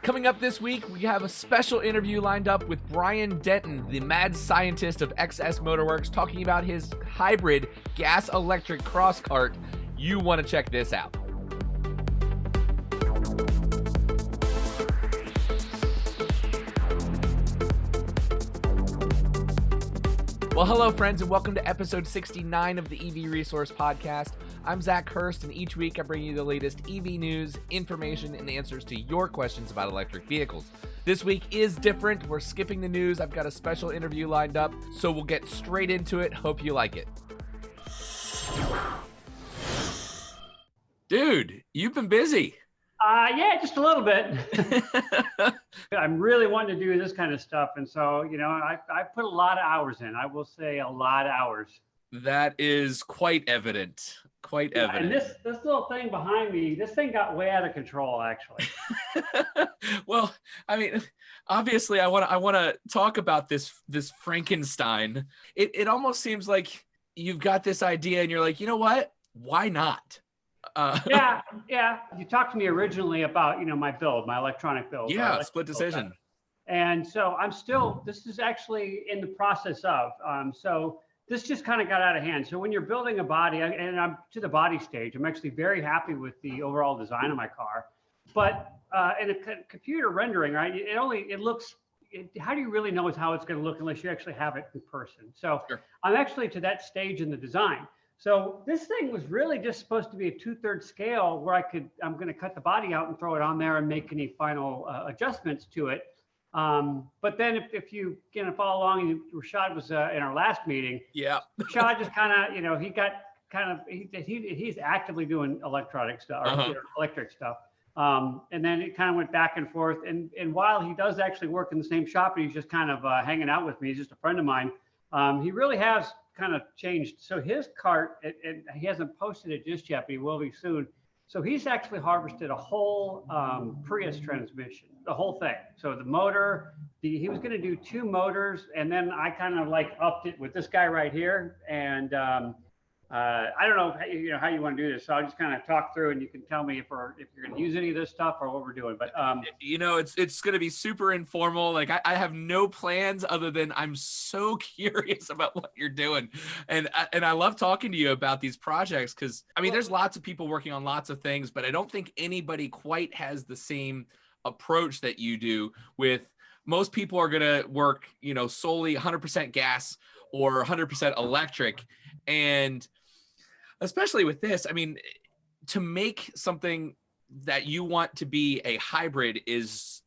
Coming up this week, we have a special interview lined up with Brian Denton, the mad scientist of XS Motorworks, talking about his hybrid gas-electric cross cart. You want to check this out. Well, hello, friends, and welcome to episode 69 of the EV Resource Podcast. I'm Zach Hurst, and each week I bring you the latest EV news, information, and answers to your questions about electric vehicles. This week is different. We're skipping the news. I've got a special interview lined up, so we'll get straight into it. Hope you like it. Dude, you've been busy. Yeah, just a little bit. I'm really wanting to do this kind of stuff. And so, I put a lot of hours in. I will say a lot of hours. That is quite evident. Quite evident. And this little thing behind me, this thing got way out of control, actually. Well, I mean, obviously, I want to talk about this Frankenstein. It almost seems like you've got this idea, and you're like, you know what? Why not? Yeah. You talked to me originally about, my build, my electronic build. Yeah, split decision. And so this is actually in the process of, so this just kind of got out of hand. So when you're building a body, and I'm to the body stage, I'm actually very happy with the overall design of my car. But in a computer rendering, right, how do you really know how it's going to look unless you actually have it in person? So sure. I'm actually to that stage in the design. So this thing was really just supposed to be a 2/3 scale where I'm going to cut the body out and throw it on there and make any final adjustments to it. But then if you follow along, Rashad was in our last meeting. Yeah. Rashad just he's actively doing electronic stuff, or electric stuff. And then it kind of went back and forth. And while he does actually work in the same shop, and he's just kind of hanging out with me, he's just a friend of mine. He really has kind of changed. So his cart, and he hasn't posted it just yet, but he will be soon. So he's actually harvested a whole Prius transmission, the whole thing. So the motor, he was going to do 2 motors, and then I kind of upped it with this guy right here. And I don't know how you want to do this. So I'll just kind of talk through, and you can tell me if you're going to use any of this stuff or what we're doing. But it's going to be super informal. Like I have no plans other than I'm so curious about what you're doing, and I love talking to you about these projects because there's lots of people working on lots of things, but I don't think anybody quite has the same approach that you do. With most people are going to work, solely 100% gas or 100% electric, and especially with this, to make something that you want to be a hybrid it's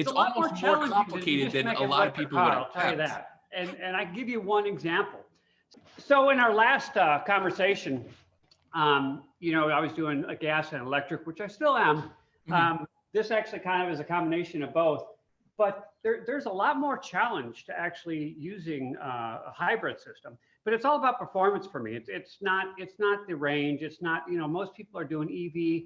almost more complicated than a lot of people would expect. I'll tell you that. And I give you one example. So in our last conversation, I was doing a gas and electric, which I still am. This actually kind of is a combination of both. But there's a lot more challenge to actually using a hybrid system. But it's all about performance for me. It's not the range. It's not, most people are doing EV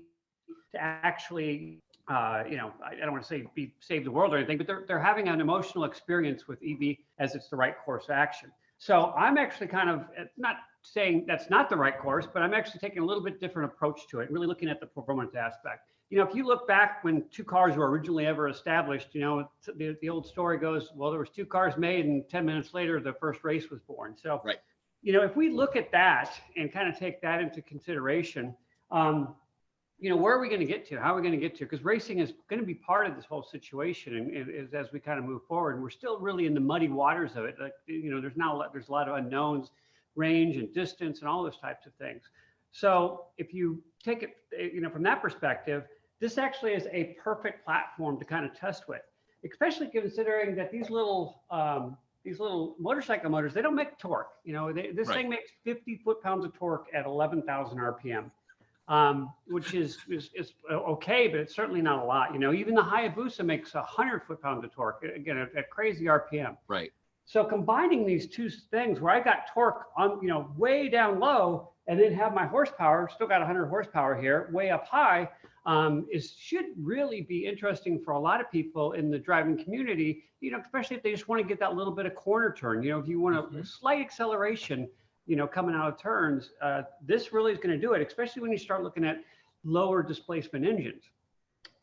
to actually, I don't want to say save the world or anything, but they're having an emotional experience with EV as it's the right course of action. So I'm actually kind of not saying that's not the right course, but I'm actually taking a little bit different approach to it, really looking at the performance aspect. If you look back when 2 cars were originally ever established, the old story goes, well, there was 2 cars made, and 10 minutes later, the first race was born. So, right. If we look at that and kind of take that into consideration, where are we going to get to? How are we going to get to? Because racing is going to be part of this whole situation, and as we kind of move forward, and we're still really in the muddy waters of it. There's a lot of unknowns, range and distance, and all those types of things. So if you take it, from that perspective, this actually is a perfect platform to kind of test with, especially considering that these little motorcycle motors, they don't make torque. This right. thing makes 50 foot-pounds of torque at 11,000 RPM, which is okay, but it's certainly not a lot. Even the Hayabusa makes 100 foot-pounds of torque, again, at crazy RPM. Right. So combining these 2 things where I got torque on, way down low, and then have my horsepower, still got 100 horsepower here, way up high, should really be interesting for a lot of people in the driving community, especially if they just want to get that little bit of corner turn. If you want a slight acceleration, coming out of turns, this really is going to do it, especially when you start looking at lower displacement engines.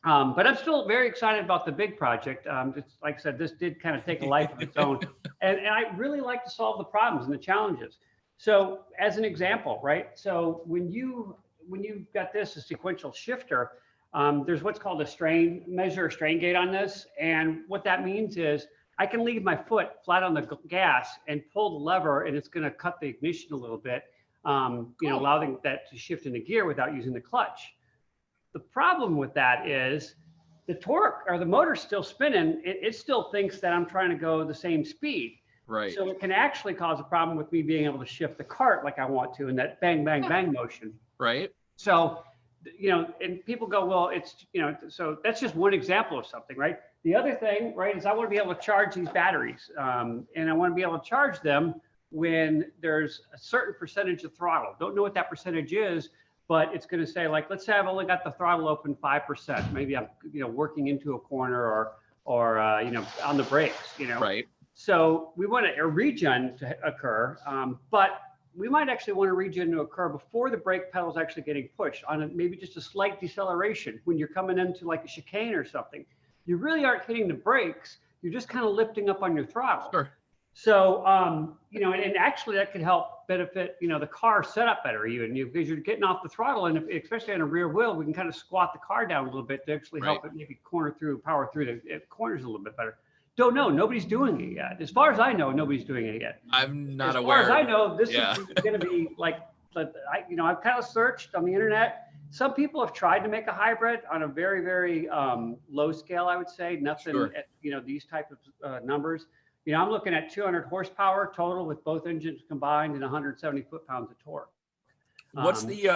But I'm still very excited about the big project. It's, like I said, this did kind of take a life of its own. And I really like to solve the problems and the challenges. So as an example, right? So when you've got this, a sequential shifter, there's what's called a strain gauge on this. And what that means is I can leave my foot flat on the gas and pull the lever, and it's going to cut the ignition a little bit, allowing that to shift into gear without using the clutch. The problem with that is the torque, or the motor's still spinning. It still thinks that I'm trying to go the same speed. Right. So it can actually cause a problem with me being able to shift the cart like I want to in that bang, bang, bang motion. Right. So, and people go, well, so that's just one example of something, right? The other thing, right, is I want to be able to charge these batteries. And I want to be able to charge them when there's a certain percentage of throttle. Don't know what that percentage is, but it's going to say, like, let's say I've only got the throttle open 5%. Maybe I'm, working into a corner or on the brakes, Right. So we want a regen to occur, but we might actually want a regen to occur before the brake pedal is actually getting pushed on maybe just a slight deceleration when you're coming into like a chicane or something. You really aren't hitting the brakes. You're just kind of lifting up on your throttle. Sure. So, and actually that could help benefit, the car setup better even, because you're getting off the throttle, and especially on a rear wheel, we can kind of squat the car down a little bit to actually help it maybe power through the corners a little bit better. Don't know. Nobody's doing it yet. As far as I know, nobody's doing it yet. I'm not aware. As far as I know, this is going to be like, I've kind of searched on the internet. Some people have tried to make a hybrid on a very, very low scale, I would say. Nothing at, these type of numbers. I'm looking at 200 horsepower total with both engines combined and 170 foot-pounds of torque. What's the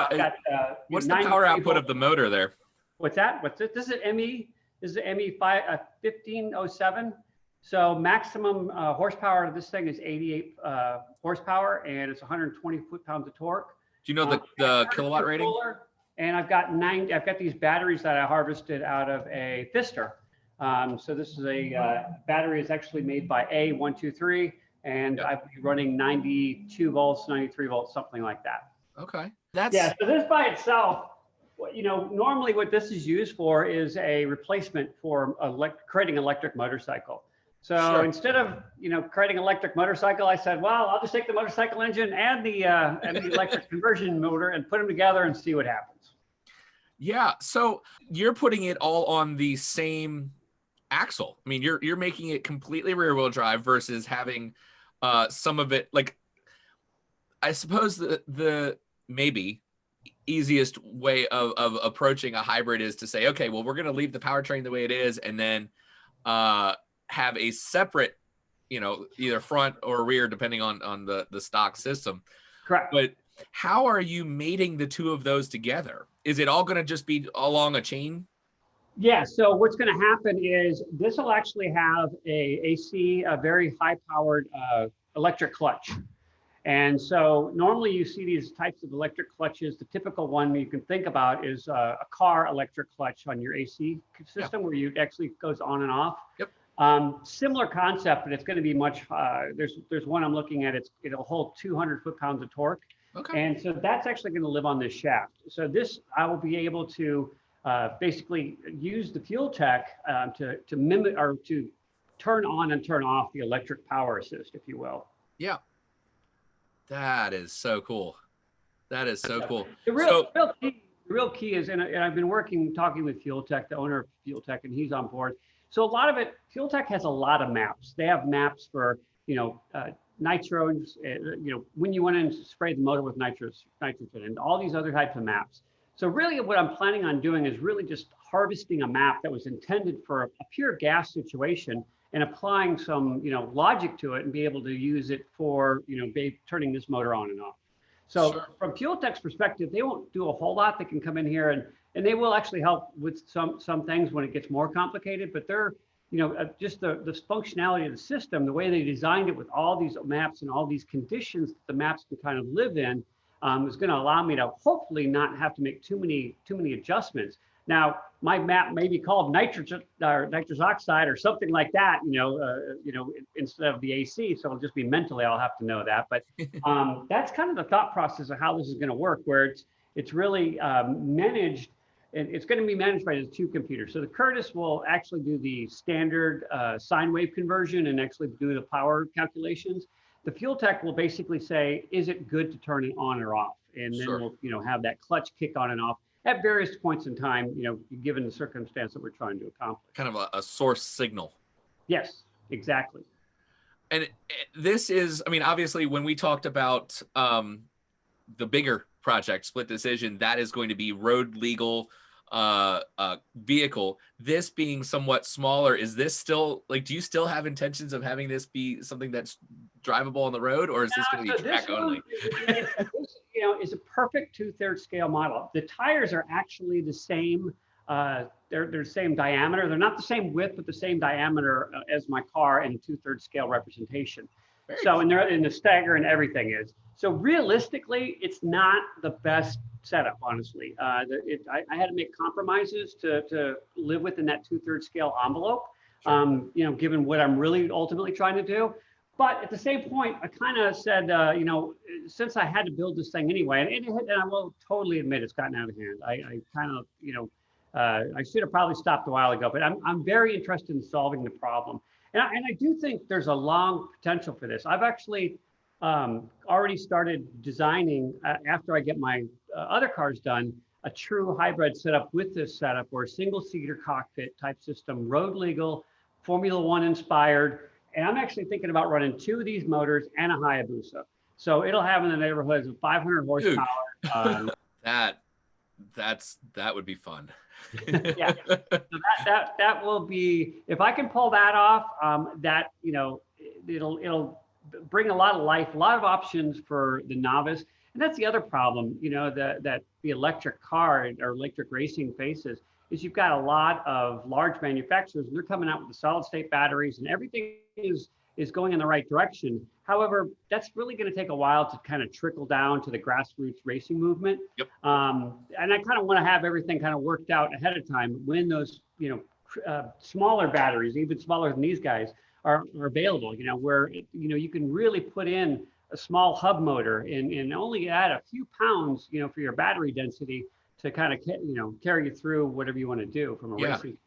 power output of the motor there? What's that? This is an ME. This is an ME 1507. So maximum horsepower of this thing is 88 horsepower, and it's 120 foot-pounds of torque. Do you know the kilowatt rating? And I've got these batteries that I harvested out of a Pfister. So this is a battery is actually made by A123, and I've been running 92 volts, 93 volts, something like that. Okay. So this by itself, normally what this is used for is a replacement for creating an electric motorcycle. So instead of, creating an electric motorcycle, I said, well, I'll just take the motorcycle engine and the electric conversion motor and put them together and see what happens. Yeah. So you're putting it all on the same axle. I mean, you're making it completely rear wheel drive versus having some of it, like, I suppose the maybe easiest way of approaching a hybrid is to say, okay, well, we're going to leave the powertrain the way it is, and then have a separate, either front or rear, depending on the stock system. Correct. But how are you mating the two of those together? Is it all going to just be along a chain? Yeah. So what's going to happen is this will actually have a very high powered electric clutch. And so normally you see these types of electric clutches. The typical one you can think about is a car electric clutch on your AC system, where you actually goes on and off. Yep. Similar concept, but it's going to be much. There's one I'm looking at. It'll hold 200 foot-pounds of torque. Okay. And so that's actually going to live on this shaft. So this I will be able to basically use the fuel tech to mimic or to turn on and turn off the electric power assist, if you will. Yeah. That is so cool. That is so cool. The real key is, and I've been talking with Fuel Tech, the owner of Fuel Tech, and he's on board. So a lot of it, Fuel Tech has a lot of maps. They have maps for, nitros, when you want to spray the motor with nitrogen and all these other types of maps. So really what I'm planning on doing is really just harvesting a map that was intended for a pure gas situation and applying some, logic to it and be able to use it for, turning this motor on and off. So from Fuel Tech's perspective, they won't do a whole lot. They can come in here and they will actually help with some things when it gets more complicated, but they're, just the functionality of the system, the way they designed it with all these maps and all these conditions that the maps can kind of live in, is going to allow me to hopefully not have to make too many adjustments. Now, my map may be called nitrous oxide or something like that, instead of the AC. So it'll just be mentally, I'll have to know that. But that's kind of the thought process of how this is going to work, where it's really managed and it's going to be managed by the two computers. So the Curtis will actually do the standard sine wave conversion and actually do the power calculations. The Fuel Tech will basically say, is it good to turn it on or off? And then we'll, have that clutch kick on and off at various points in time, given the circumstance that we're trying to accomplish. Kind of a source signal. Yes, exactly. And this is, I mean, obviously when we talked about the bigger project, Split Decision, that is going to be road legal vehicle. This being somewhat smaller, is this still, like, do you still have intentions of having this be something that's drivable on the road, or is this going to be track only? This, is a perfect 2/3 scale model. The tires are actually the same. They're the same diameter. They're not the same width, but the same diameter as my car in 2/3 scale representation. So, and they're in the stagger and everything is. So realistically, it's not the best setup, honestly. I had to make compromises to live within that 2/3 scale envelope, given what I'm really ultimately trying to do. But at the same point, I kind of said, since I had to build this thing anyway, and I will totally admit it's gotten out of hand. I kind of, I should have probably stopped a while ago, but I'm very interested in solving the problem. And I do think there's a long potential for this. I've actually already started designing, after I get my other cars done, a true hybrid setup with this setup, or a single-seater cockpit type system, road legal, Formula One inspired. And I'm actually thinking about running 2 of these motors and a Hayabusa. So it'll have in the neighborhoods of 500 horsepower. That would be fun. Yeah, so that will be, if I can pull that off, it'll bring a lot of life, a lot of options for the novice. And that's the other problem, that the electric car or electric racing faces, is you've got a lot of large manufacturers, and they're coming out with the solid state batteries, and everything is going in the right direction. However, that's really going to take a while to kind of trickle down to the grassroots racing movement. Yep. And I kind of want to have everything kind of worked out ahead of time when those, smaller batteries, even smaller than these guys, are available, where, you can really put in a small hub motor and only add a few pounds, for your battery density to kind of, carry you through whatever you want to do from a racing.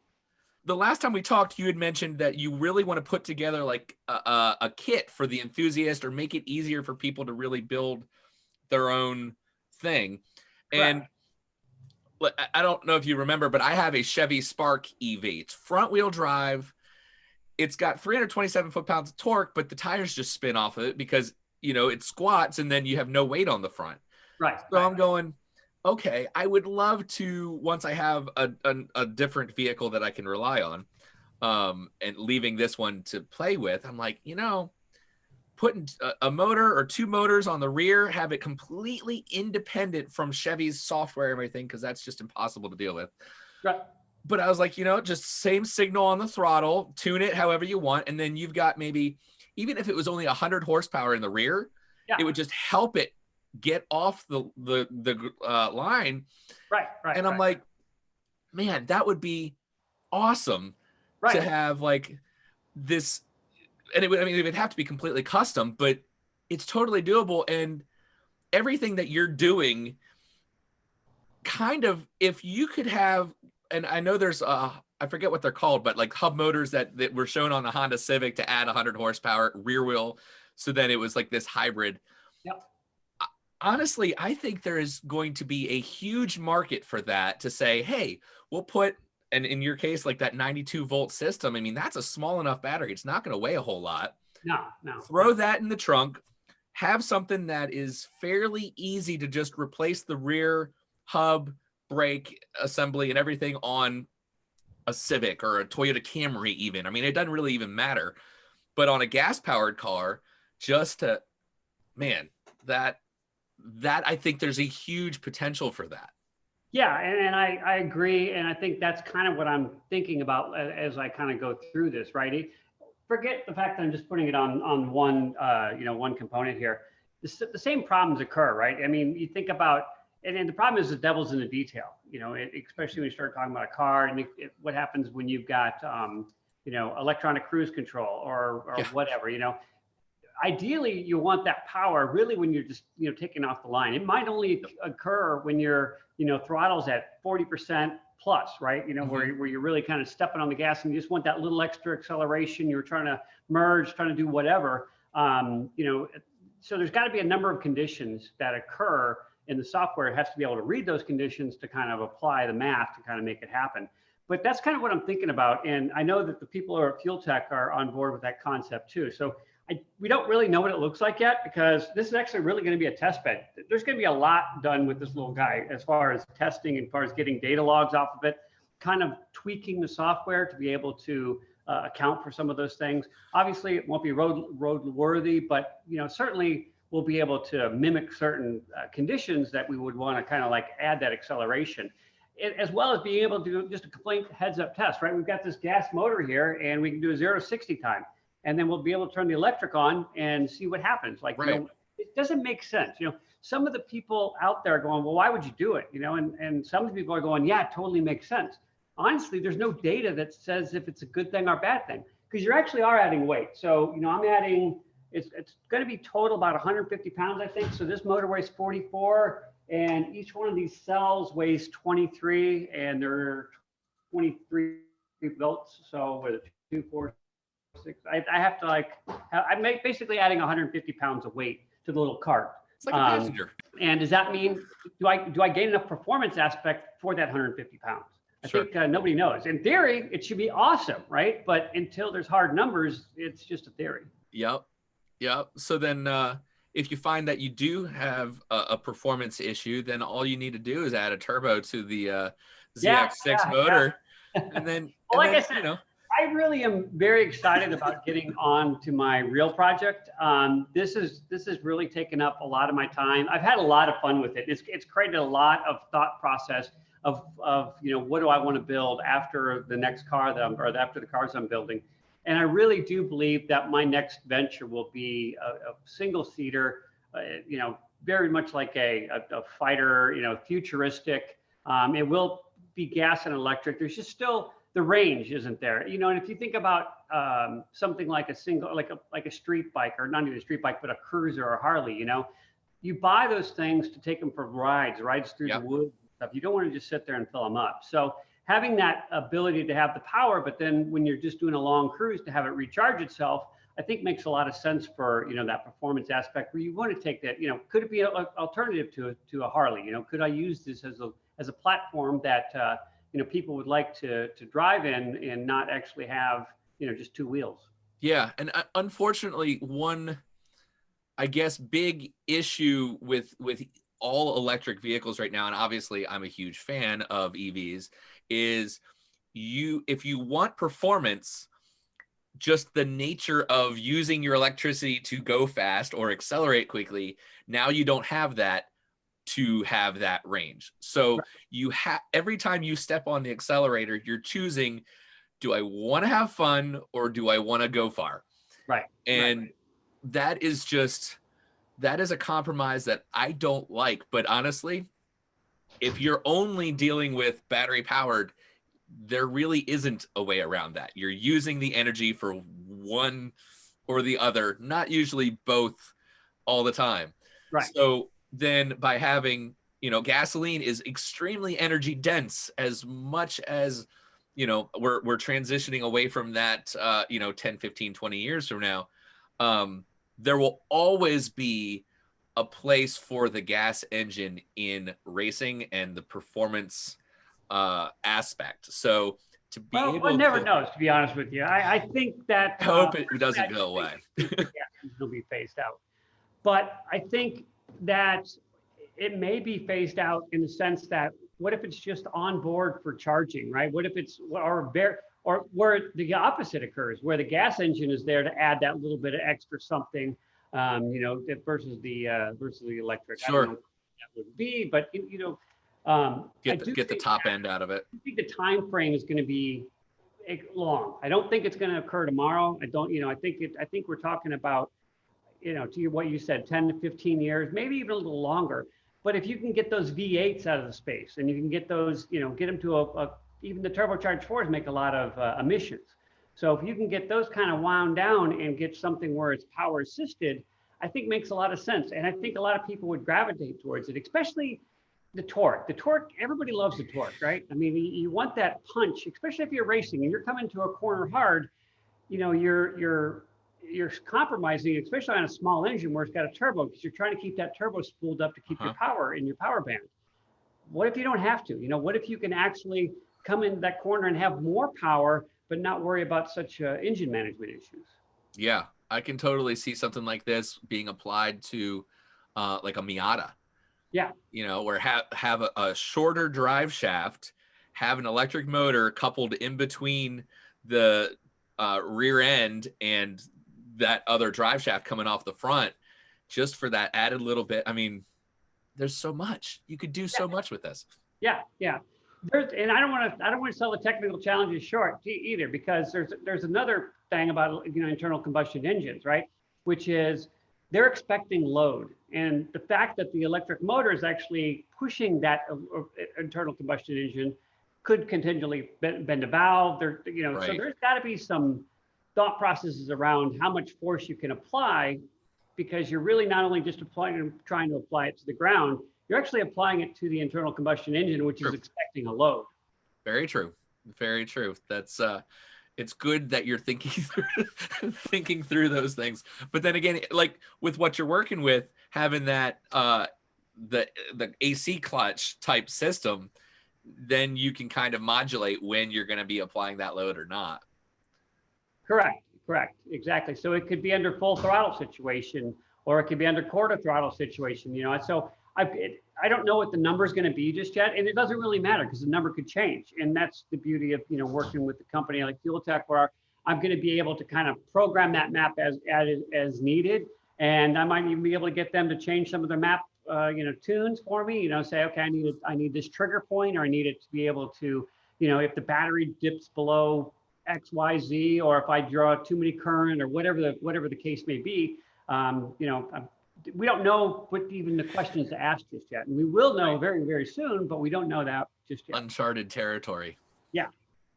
The last time we talked, you had mentioned that you really want to put together like a kit for the enthusiast, or make it easier for people to really build their own thing. And I don't know if you remember, but I have a Chevy Spark EV. It's front wheel drive. It's got 327 foot-pounds of torque, but the tires just spin off of it because, it squats and then you have no weight on the front. Right. So I'm going, okay, I would love to, once I have a different vehicle that I can rely on, and leaving this one to play with, I'm like, putting a motor or 2 motors on the rear, have it completely independent from Chevy's software and everything, because that's just impossible to deal with. Right. But I was like, just same signal on the throttle, tune it however you want, and then you've got maybe, even if it was only 100 horsepower in the rear, it would just help it get off the line. Right. And I'm like, man, that would be awesome to have like this. And it would have to be completely custom, but it's totally doable. And everything that you're doing, kind of, if you could have, and I know there's I forget what they're called, but like hub motors that were shown on the Honda Civic to add 100 horsepower rear wheel. So then it was like this hybrid. Yep. Honestly, I think there is going to be a huge market for that, to say, hey, we'll put, and in your case, like that 92 volt system, I mean, that's a small enough battery. It's not going to weigh a whole lot. No. Throw that in the trunk, have something that is fairly easy to just replace the rear hub, brake assembly and everything on a Civic or a Toyota Camry even. I mean, it doesn't really even matter. But on a gas-powered car, just to, man, that I think there's a huge potential for that. Yeah, and I agree. And I think that's kind of what I'm thinking about as I kind of go through this, right? Forget the fact that I'm just putting it on one, one component here. The same problems occur, right? I mean, you think about, and the problem is the devil's in the detail, especially when you start talking about a car, and what happens when you've got, electronic cruise control or whatever, ideally, you want that power really when you're just, taking off the line. It might only occur when your, throttle's at 40% plus, right? Where you're really kind of stepping on the gas and you just want that little extra acceleration. You're trying to merge, trying to do whatever. So there's got to be a number of conditions that occur in the software. It has to be able to read those conditions to kind of apply the math to kind of make it happen. But that's kind of what I'm thinking about. And I know that the people who are at Fuel Tech are on board with that concept too. So we don't really know what it looks like yet, because this is actually really going to be a test bed. There's going to be a lot done with this little guy as far as testing, as far as getting data logs off of it, kind of tweaking the software to be able to account for some of those things. Obviously, it won't be roadworthy, but certainly we'll be able to mimic certain conditions that we would want to kind of like add that acceleration, as well as being able to do just a complete heads-up test. Right, we've got this gas motor here, and we can do a 0 to 60 time. And then we'll be able to turn the electric on and see what happens. Like, right. It doesn't make sense. Some of the people out there are going, well, why would you do it? And some of the people are going, yeah, it totally makes sense. Honestly, there's no data that says if it's a good thing or bad thing, because you actually are adding weight. So, I'm adding, it's going to be total about 150 pounds, I think. So this motor weighs 44, and each one of these cells weighs 23, and they're 23 volts. So with 2, 4, 6, I have to I'm basically adding 150 pounds of weight to the little cart. It's like a passenger. And does that mean, do I gain enough performance aspect for that 150 pounds? I think nobody knows. In theory, it should be awesome, right? But until there's hard numbers, it's just a theory. Yep. So then if you find that you do have a performance issue, then all you need to do is add a turbo to the ZX6 motor. And then, well, like I said, I really am very excited about getting on to my real project. This is really taken up a lot of my time. I've had a lot of fun with it. It's created a lot of thought process of what do I want to build after the next car after the cars I'm building. And I really do believe that my next venture will be a single seater, very much like a fighter, futuristic. It will be gas and electric. There's just still, the range isn't there, and if you think about something like a single, like a street bike, or not even a street bike, but a cruiser or Harley, you buy those things to take them for rides through the woods and stuff. You don't want to just sit there and fill them up. So having that ability to have the power, but then when you're just doing a long cruise to have it recharge itself, I think makes a lot of sense for, that performance aspect where you want to take that, could it be an alternative to a Harley? Could I use this as a platform that, people would like to drive in and not actually have, just 2 wheels. Yeah. And unfortunately, one, I guess, big issue with all electric vehicles right now, and obviously I'm a huge fan of EVs, is if you want performance, just the nature of using your electricity to go fast or accelerate quickly, now you don't have that to have that range. So you have, every time you step on the accelerator, you're choosing, do I want to have fun or do I want to go far? Right. And that is a compromise that I don't like. But honestly, if you're only dealing with battery powered, there really isn't a way around that. You're using the energy for one or the other, not usually both all the time. Right. So then by having, gasoline is extremely energy dense, as much as, we're transitioning away from that, 10, 15, 20 years from now. There will always be a place for the gas engine in racing and the performance aspect. So to be able one never knows, to be honest with you. I think that I hope it doesn't go away. It'll be phased out. But I think that it may be phased out in the sense that, what if it's just on board for charging, right? What if it's, or where the opposite occurs, where the gas engine is there to add that little bit of extra something, versus the electric. Sure. I don't know what that would be, but get the top end out of it. I think the time frame is going to be long. I don't think it's going to occur tomorrow. I think we're talking about, to what you said, 10 to 15 years, maybe even a little longer. But if you can get those V8s out of the space, and you can get those, get them to even the turbocharged 4s make a lot of emissions. So if you can get those kind of wound down and get something where it's power assisted, I think makes a lot of sense. And I think a lot of people would gravitate towards it, especially the torque. The torque, everybody loves the torque, right? I mean, you want that punch, especially if you're racing and you're coming to a corner hard, you know, you're compromising, especially on a small engine where it's got a turbo, because you're trying to keep that turbo spooled up to keep your power in your power band. What if you don't have to? You know, what if you can actually come in that corner and have more power, but not worry about such engine management issues? Yeah, I can totally see something like this being applied to like a Miata. Yeah. You know, where have a shorter drive shaft, have an electric motor coupled in between the rear end and that other drive shaft coming off the front, just for that added little bit. I mean, there's so much you could do, so much with this. Yeah, yeah. And I don't want to sell the technical challenges short either, because there's another thing about, you know, internal combustion engines, right? Which is they're expecting load, and the fact that the electric motor is actually pushing that internal combustion engine could contingently bend a valve. There, you know, so there's got to be some thought processes around how much force you can apply, because you're really not only just trying to apply it to the ground, you're actually applying it to the internal combustion engine, which is expecting a load. Very true. Very true. That's it's good that you're thinking through those things. But then again, like with what you're working with, having that the AC clutch type system, then you can kind of modulate when you're going to be applying that load or not. Correct, exactly. So it could be under full throttle situation, or it could be under quarter throttle situation, you know. And so I don't know what the number is going to be just yet, and it doesn't really matter because the number could change. And that's the beauty of, you know, working with a company like Fuel Tech, where I'm going to be able to kind of program that map as needed, and I might even be able to get them to change some of their map, you know, tunes for me. You know, say, okay, I need this trigger point, or I need it to be able to, you know, if the battery dips below X, Y, Z, or if I draw too many current, or whatever the case may be. You know, we don't know what even the questions to ask just yet, and we will know very, very soon, but we don't know that just yet. Uncharted territory. Yeah.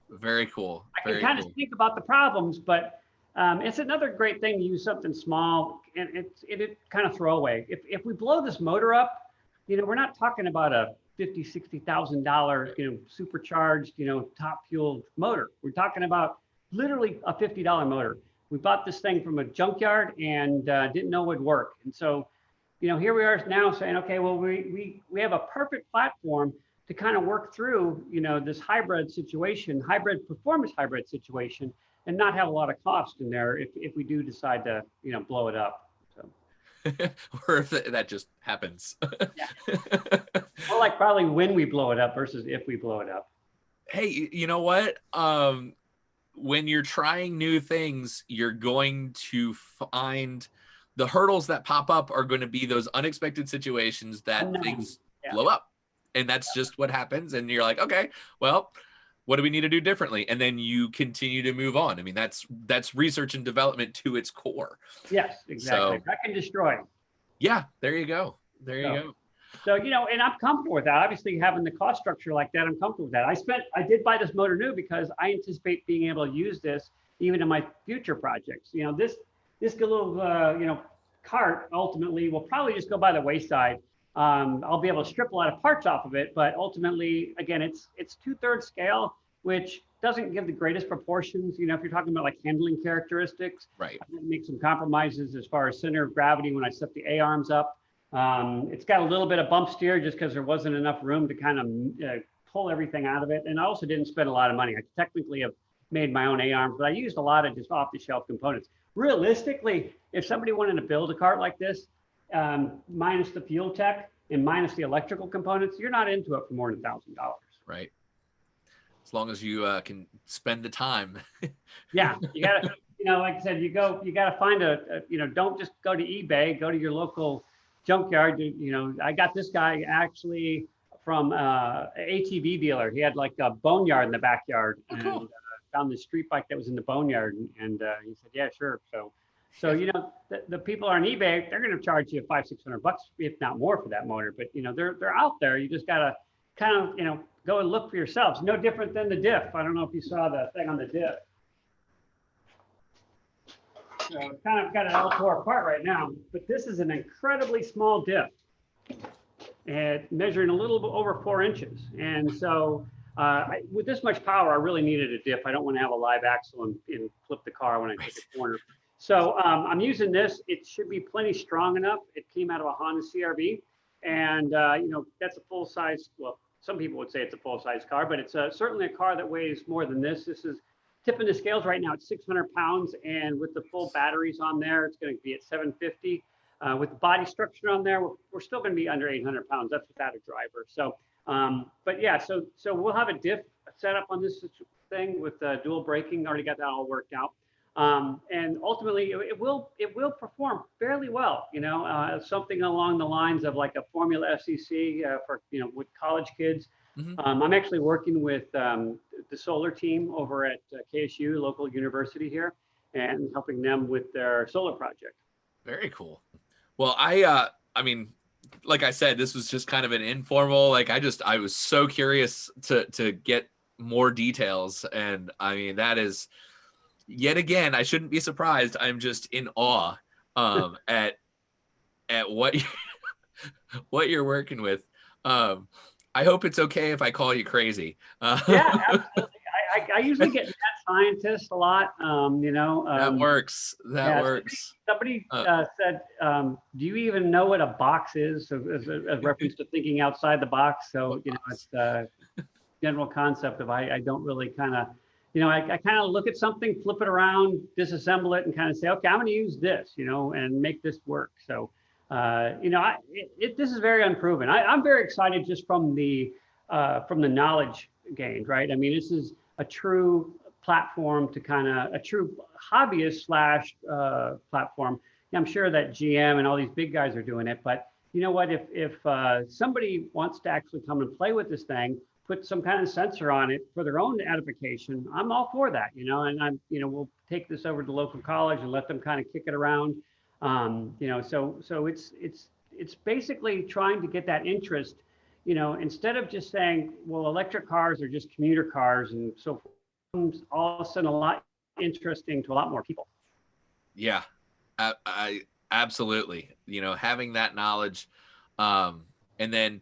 Very cool. I can kind of think about the problems, but it's another great thing to use something small, and it kind of throwaway. If we blow this motor up, you know, we're not talking about a $50,000-$60,000, you know, supercharged, you know, top fueled motor. We're talking about literally a $50 motor. We bought this thing from a junkyard and didn't know it would work. And so, you know, here we are now saying, okay, well, we have a perfect platform to kind of work through, you know, this hybrid performance hybrid situation, and not have a lot of cost in there if we do decide to, you know, blow it up. So. Or if that just happens. Yeah. More like probably when we blow it up versus if we blow it up. Hey, you know what? When you're trying new things, you're going to find the hurdles that pop up are going to be those unexpected situations that things blow up. And that's just what happens. And you're like, okay, well, what do we need to do differently? And then you continue to move on. I mean, that's research and development to its core. Yes, exactly. So, that can destroy. Yeah, there you go. There you go. So, you know, and I'm comfortable with that. Obviously, having the cost structure like that, I'm comfortable with that. I did buy this motor new because I anticipate being able to use this even in my future projects. You know, this little, you know, cart ultimately will probably just go by the wayside. I'll be able to strip a lot of parts off of it, but ultimately, again, it's 2/3 scale, which doesn't give the greatest proportions. You know, if you're talking about like handling characteristics, right? I'm gonna make some compromises as far as center of gravity when I set the A-arms up. It's got a little bit of bump steer just because there wasn't enough room to kind of pull everything out of it. And I also didn't spend a lot of money. I technically have made my own A-arms, but I used a lot of just off-the-shelf components. Realistically, if somebody wanted to build a cart like this, minus the fuel tech and minus the electrical components, you're not into it for more than $1,000. Right. As long as you can spend the time. Yeah, you gotta, you know, like I said, you gotta find you know, don't just go to eBay, go to your local junkyard. You know, I got this guy actually from ATV dealer. He had like a boneyard in the backyard, and found this street bike that was in the boneyard, and he said, yeah, sure. So you know, the people on eBay, they're going to charge you $500-600, if not more, for that motor. But you know, they're out there. You just got to kind of, you know, go and look for yourselves. No different than the diff. I don't know if you saw the thing on the diff. So it's kind of got it all tore apart right now, but this is an incredibly small diff, and measuring a little bit over 4 inches. And so with this much power, I really needed a diff. I don't want to have a live axle and flip the car when I take a corner. So I'm using this. It should be plenty strong enough. It came out of a Honda CRV, and that's a full size. Well, some people would say it's a full size car, but it's certainly a car that weighs more than this. This is tipping the scales right now at 600 pounds, and with the full batteries on there, it's going to be at 750. With the body structure on there, we're still going to be under 800 pounds. That's without a driver. So, but yeah, so we'll have a diff set up on this thing with dual braking. Already got that all worked out. And ultimately, it will perform fairly well. Something along the lines of like a Formula SEC for with college kids. Mm-hmm. I'm actually working with the solar team over at KSU, local university here, and helping them with their solar project. Very cool. Well, I mean, like I said, this was just kind of an informal, I was so curious to get more details. And I mean, that is, yet again, I shouldn't be surprised. I'm just in awe at what what you're working with. I hope it's okay if I call you crazy. Yeah, absolutely. I usually get mad scientists a lot. That works. That works. Somebody said, "Do you even know what a box is?" So as reference to thinking outside the box. So it's the general concept of I don't really kind of, I kind of look at something, flip it around, disassemble it, and kind of say, okay, I'm going to use this, and make this work. So, this is very unproven. I'm very excited just from the knowledge gained, right? I mean, this is a true platform to kind of a true hobbyist / platform. I'm sure that GM and all these big guys are doing it, but you know what? If somebody wants to actually come and play with this thing, put some kind of sensor on it for their own edification, I'm all for that, and we'll take this over to the local college and let them kind of kick it around. So it's basically trying to get that interest, instead of just saying, well, electric cars are just commuter cars and so forth, all of a sudden a lot interesting to a lot more people. Yeah, I absolutely, having that knowledge. And then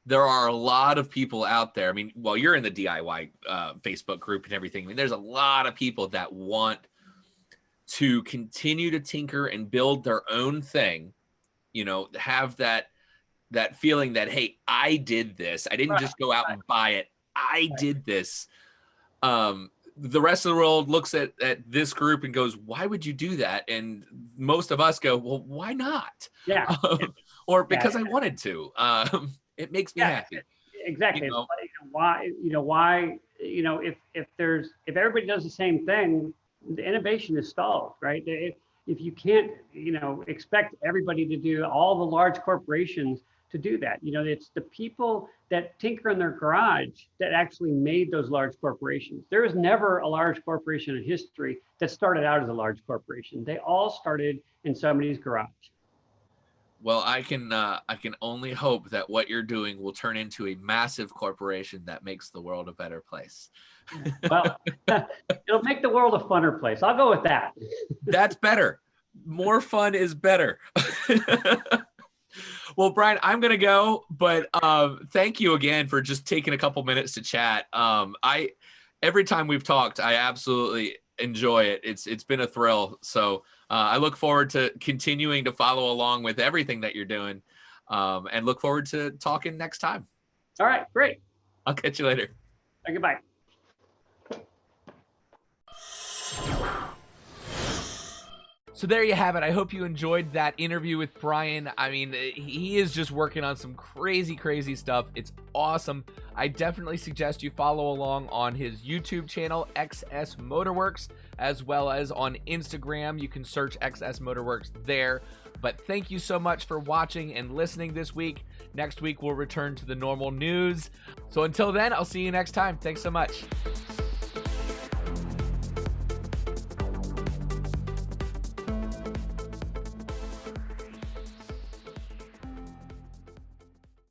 there are a lot of people out there. I mean, well, you're in the DIY Facebook group and everything. I mean, there's a lot of people that want to continue to tinker and build their own thing, have that feeling that, hey, I did this. I didn't just go out and buy it. I did this. The rest of the world looks at this group and goes, why would you do that? And most of us go, well, why not? Yeah. Or because I wanted to. It makes me happy. Exactly. Why, if everybody does the same thing, the innovation is stalled, right? If you can't, expect everybody to do, all the large corporations to do that. It's the people that tinker in their garage that actually made those large corporations. There is never a large corporation in history that started out as a large corporation. They all started in somebody's garage. Well, I can only hope that what you're doing will turn into a massive corporation that makes the world a better place. Well, it'll make the world a funner place. I'll go with that. That's better. More fun is better. Well, Brian, I'm going to go, but thank you again for just taking a couple minutes to chat. Every time we've talked, I absolutely enjoy it. It's been a thrill. So I look forward to continuing to follow along with everything that you're doing, and look forward to talking next time. All right, great. I'll catch you later. Goodbye. So there you have it. I hope you enjoyed that interview with Brian. I mean, he is just working on some crazy, crazy stuff. It's awesome. I definitely suggest you follow along on his YouTube channel, XS Motorworks, as well as on Instagram. You can search XS Motorworks there. But thank you so much for watching and listening this week. Next week, we'll return to the normal news. So until then, I'll see you next time. Thanks so much.